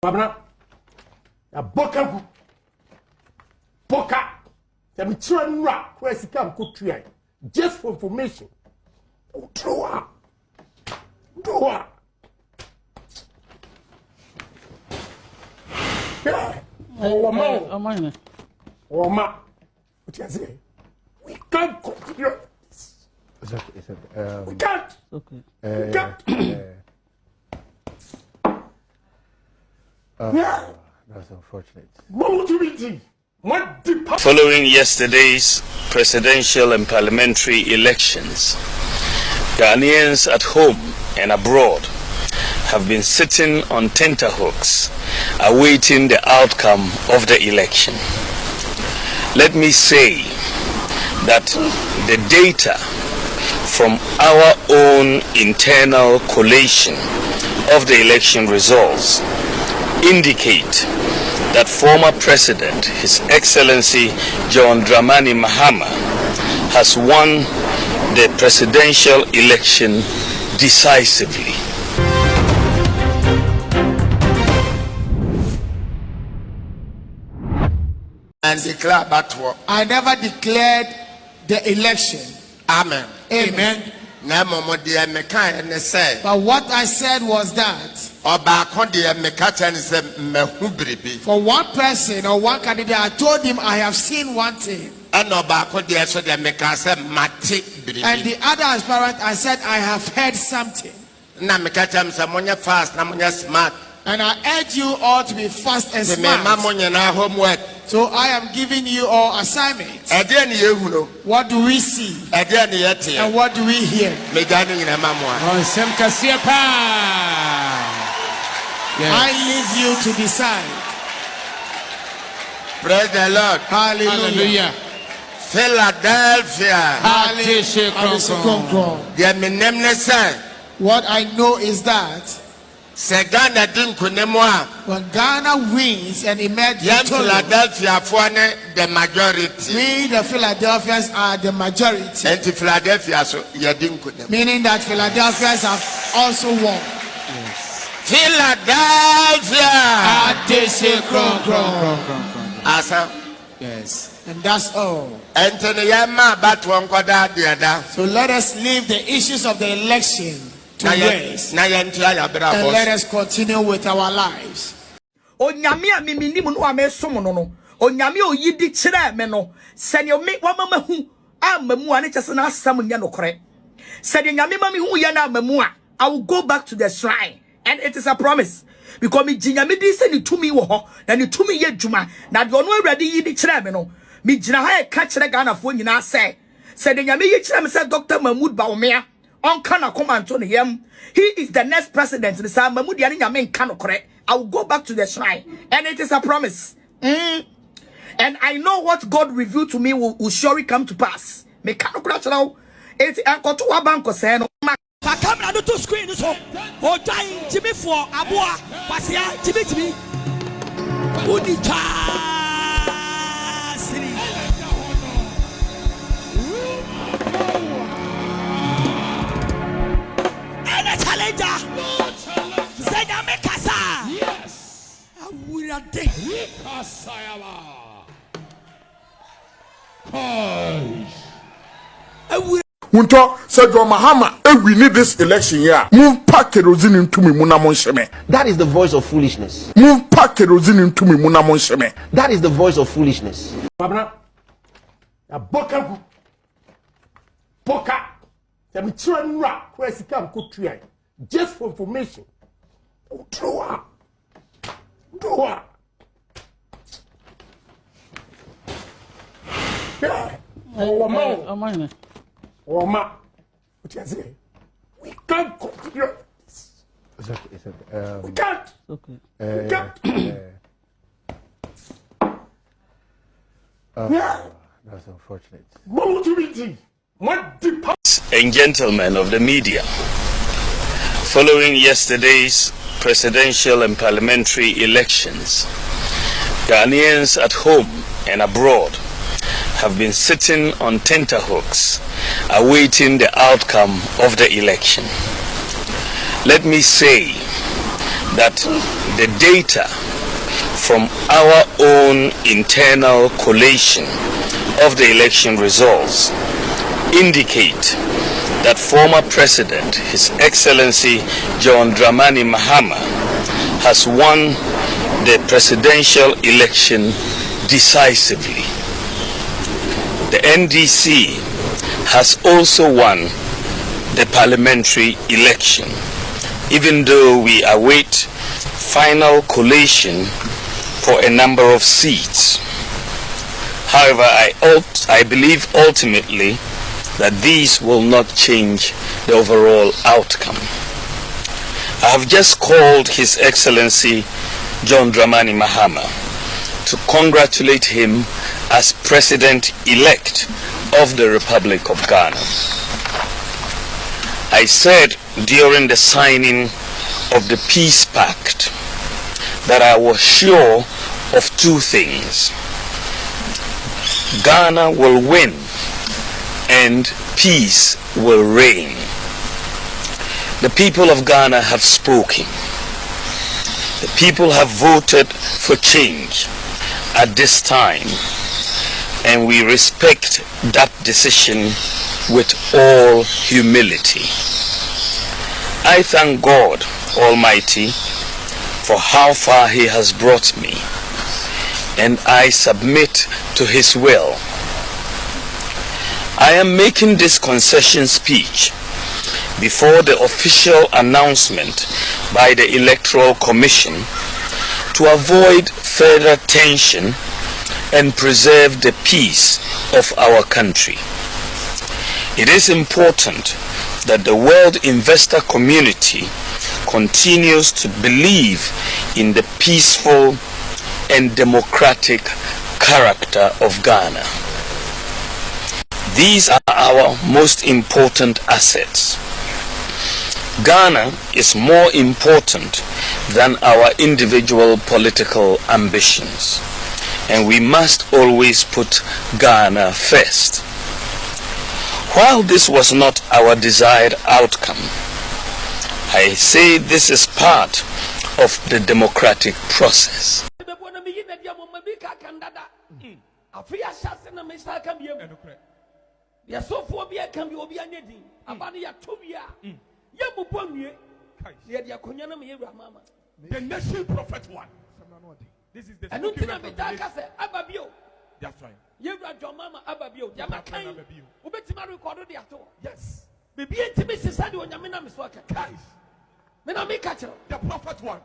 Babna, a boka, the children rock where she come cook tree, just for information. Draw. Oh, man. Oh, ma. What you say? We can't continue. It's okay. We can't. Okay. We can't. That's unfortunate. What would you be? Following yesterday's presidential and parliamentary elections, Ghanaians at home and abroad have been sitting on tenterhooks awaiting the outcome of the election. Let me say that the data from our own internal collation of the election results indicate that former President, His Excellency John Dramani Mahama, has won the presidential election decisively. And declare battle. I never declared the election. Amen. Amen. But what I said was that for one person or one candidate, I told him I have seen one thing. And the other aspirant, I said I have heard something. And I urge you all to be fast and smart. So I am giving you all assignments. What do we see? And what do we hear? I leave you to decide. Praise the Lord. Hallelujah. Philadelphia. What I know is that when Ghana wins and emerges victorious, the majority. we the Philadelphians are the majority. Meaning that Philadelphians have also won. Philadelphia. Yes. And that's all. So let us leave the issues of the election to rest. And let us continue with our lives. Onyame mi minim no amesom no no. Onyame oyidi kire me no. Sene me wamama hu amamu ane chese na asam nya nokore. Sene nyame mami hu ye na amamu a, I will go back to the shrine, and it is a promise. Because me jinyame di se ni tumi wo ho, na ni tumi ye dwuma, na de ono awrade yidi kire me no. Me jina ha e ka kire Ghana fo nyina se. Sene nyame yi kire me se Dr. Mahmoud Bawumia on kana command on him. He is the next president. The same Mahmoud yani nyame nka nokore. I will go back to the shrine, and it is a promise. And I know what God revealed to me will surely come to pass. Me can't crash now. It's a to a bank say no. Camera no to screen so. O dying Jimmy for Abua. Pasia Jimmy. Unika City. And a challenger. Zenya Mekasa. Yes. We are dead. Unto said your Mahama, we need this election here. Move pack kerosene into me munamon sheme. That is the voice of foolishness. Move pack kerosene into me munamon sheme. That is the voice of foolishness. Babna, a boka, the children rock where she come cook tree, just for information. Draw. Oh, man. Oh, ma. What you say? We can't continue. It's okay. We can't. Okay. We can't. That's unfortunate. What would you be? What the And gentlemen of the media, following yesterday's presidential and parliamentary elections, Ghanaians at home and abroad have been sitting on tenterhooks awaiting the outcome of the election. Let me say that the data from our own internal collation of the election results indicate that former President, His Excellency John Dramani Mahama, has won the presidential election decisively. The NDC has also won the parliamentary election, even though we await final collation for a number of seats. However, I believe ultimately that these will not change the overall outcome. I have just called His Excellency John Dramani Mahama to congratulate him as President-elect of the Republic of Ghana. I said during the signing of the Peace Pact that I was sure of two things. Ghana will win and peace will reign. The people of Ghana have spoken. The people have voted for change at this time, and we respect that decision with all humility. I thank God Almighty for how far He has brought me, and I submit to His will. I am making this concession speech before the official announcement by the Electoral Commission to avoid further tension and preserve the peace of our country. It is important that the world investor community continues to believe in the peaceful and democratic character of Ghana. These are our most important assets. Ghana is more important than our individual political ambitions, and we must always put Ghana first. While this was not our desired outcome, I say this is part of the democratic process. The nation prophet one. This is the that's right. Yes. The prophet one.